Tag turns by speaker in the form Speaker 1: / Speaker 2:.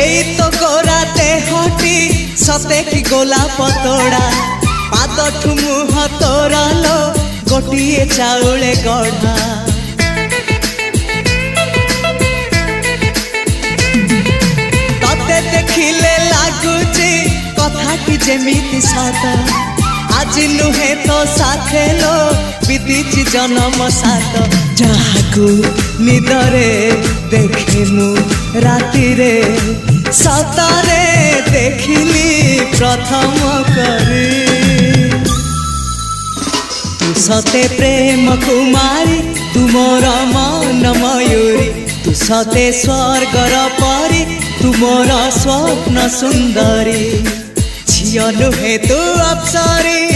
Speaker 1: एई तो गोरा देहटी सते कि गोलाप तोड़ा पाद मुह तोरा लो गोटिए चाउले गढ़ा तते देखिले लागुची कथाटी जेमिति सत आज नुहे तो साथे लो बीतीची जन्म सात जहाकू निदरे देखे मु राति रे सतरे देखिली प्रथम करी तू सते प्रेम कुमारी तू मोर मन मयूरी तू सते स्वर्गर परी तू मोर स्वप्न सुंदरी झियो नुहे तू अप्सरी।